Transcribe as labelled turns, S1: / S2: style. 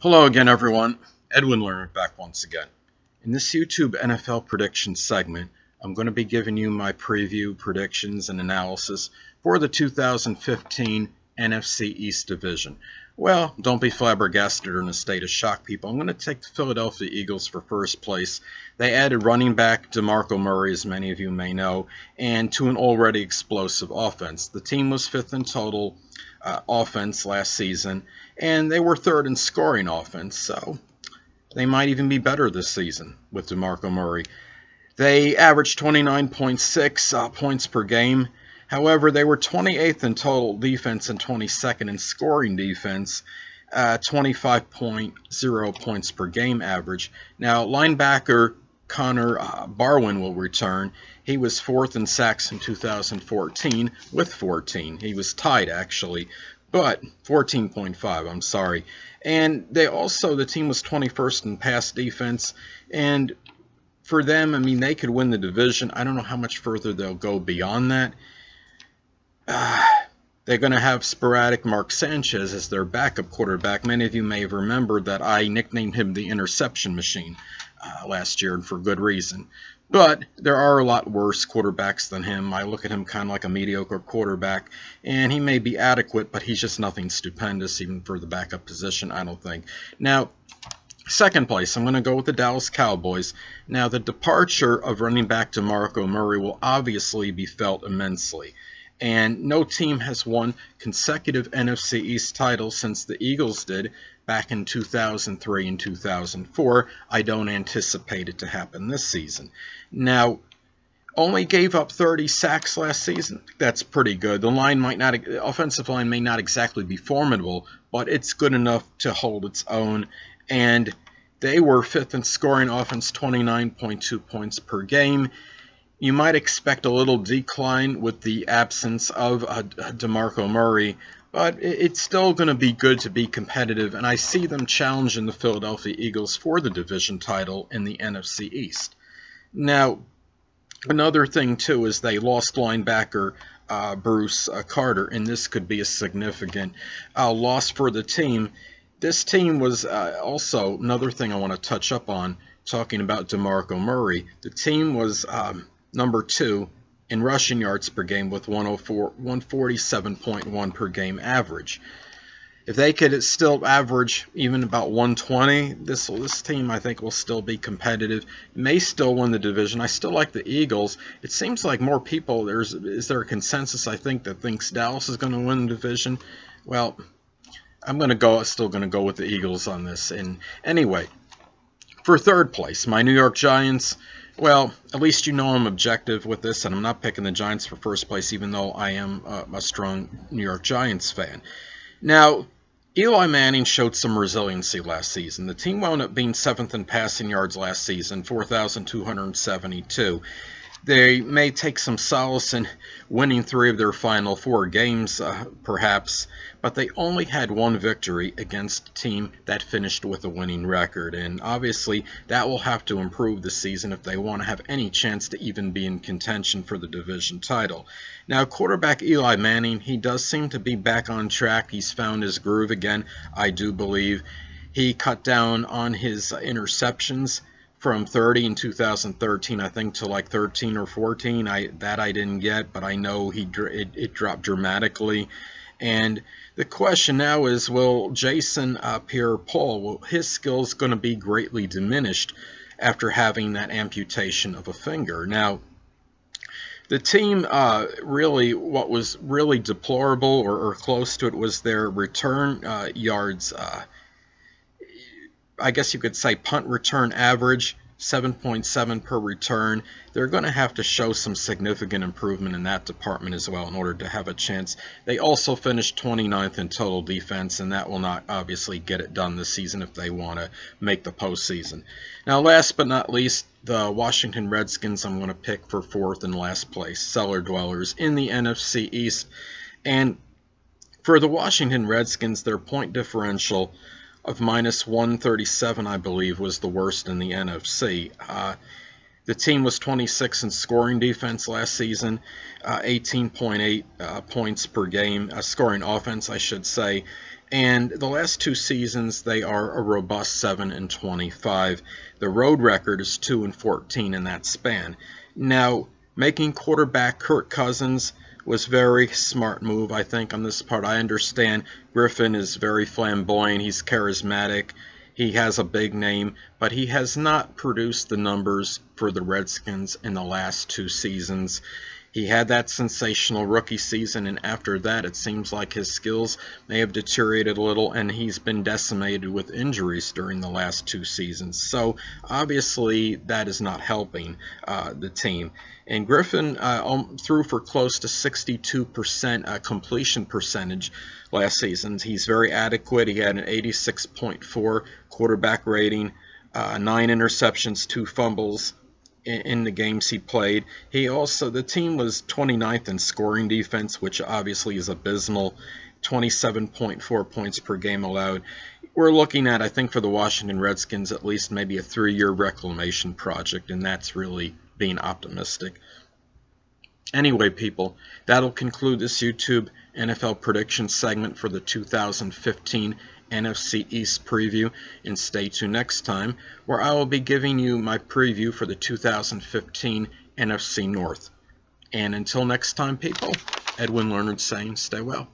S1: Hello again, everyone. Edwin Learnard back once again. In this YouTube NFL prediction segment, I'm going to be giving you my preview, predictions, and analysis for the 2015 NFC East Division. Well, don't be flabbergasted or in a state of shock, people. I'm going to take the Philadelphia Eagles for first place. They added running back DeMarco Murray, as many of you may know, and to an already explosive offense. The team was fifth in total offense last season, and they were third in scoring offense, so they might even be better this season with DeMarco Murray. They averaged 29.6 points per game. However, they were 28th in total defense and 22nd in scoring defense, 25.0 points per game average. Now, linebacker Connor Barwin will return. He was fourth in sacks in 2014 with 14. He was tied, actually, but 14.5, I'm sorry. And the team was 21st in pass defense, and for them, I mean, they could win the division. I don't know how much further they'll go beyond that. They're going to have sporadic Mark Sanchez as their backup quarterback. Many of you may have remembered that I nicknamed him the interception machine last year, and for good reason. But there are a lot worse quarterbacks than him. I look at him kind of like a mediocre quarterback, and he may be adequate, but he's just nothing stupendous, even for the backup position, I don't think. Now, second place, I'm going to go with the Dallas Cowboys. Now, the departure of running back DeMarco Murray will obviously be felt immensely. And no team has won consecutive NFC East titles since the Eagles did back in 2003 and 2004. I don't anticipate it to happen this season. Now, only gave up 30 sacks last season. That's pretty good. The offensive line may not exactly be formidable, but it's good enough to hold its own. And they were fifth in scoring offense, 29.2 points per game. You might expect a little decline with the absence of DeMarco Murray, but it's still going to be good to be competitive, and I see them challenging the Philadelphia Eagles for the division title in the NFC East. Now, another thing, too, is they lost linebacker Bruce Carter, and this could be a significant loss for the team. This team was also another thing I want to touch up on, talking about DeMarco Murray. The team was number 2 in rushing yards per game with 147.1 per game average. If they could still average even about 120, this team I think will still be competitive, may still win the division. I still like the Eagles. It seems like more people, is there a consensus I think that thinks Dallas is going to win the division? Well, I'm still going to go with the Eagles on this. And anyway, for third place, my New York Giants. Well, at least you know I'm objective with this, and I'm not picking the Giants for first place, even though I am a strong New York Giants fan. Now, Eli Manning showed some resiliency last season. The team wound up being 7th in passing yards last season, 4,272. They may take some solace in winning 3 of their final 4 games, perhaps, but they only had one victory against a team that finished with a winning record, and obviously that will have to improve this season if they want to have any chance to even be in contention for the division title. Now, quarterback Eli Manning, he does seem to be back on track. He's found his groove again, I do believe. He cut down on his interceptions from 30 in 2013, I think, to like 13 or 14. I didn't get, but I know it dropped dramatically. And the question now is, will Jason Pierre-Paul, will his skills going to be greatly diminished after having that amputation of a finger? Now, the team really, what was really deplorable or close to it was their return yards. I guess you could say punt return average, 7.7 per return. They're going to have to show some significant improvement in that department as well in order to have a chance. They also finished 29th in total defense, and that will not obviously get it done this season if they want to make the postseason. Now, last but not least, the Washington Redskins I'm going to pick for 4th and last place, cellar dwellers in the NFC East. And for the Washington Redskins, their point differential of minus 137, I believe, was the worst in the NFC. The team was 26th in scoring defense last season, 18.8 points per game, scoring offense, I should say, And the last 2 seasons, they are a robust 7-25. The road record is 2-14 in that span. Now, making quarterback Kirk Cousins was very smart move, I think, on this part. I understand Griffin is very flamboyant. He's charismatic. He has a big name, but he has not produced the numbers for the Redskins in the last 2 seasons. He had that sensational rookie season, and after that, it seems like his skills may have deteriorated a little, and he's been decimated with injuries during the last 2 seasons. So, obviously, that is not helping the team. And Griffin threw for close to 62% completion percentage last season. He's very adequate. He had an 86.4 quarterback rating, 9 interceptions, 2 fumbles in the games he played. The team was 29th in scoring defense, which obviously is abysmal. 27.4 points per game allowed. We're looking at, I think, for the Washington Redskins, at least maybe a 3-year reclamation project, and that's really being optimistic. Anyway, people, that'll conclude this YouTube NFL prediction segment for the 2015 NFC East Preview, and stay tuned next time, where I will be giving you my preview for the 2015 NFC North. And until next time, people, Edwin Learnard saying stay well.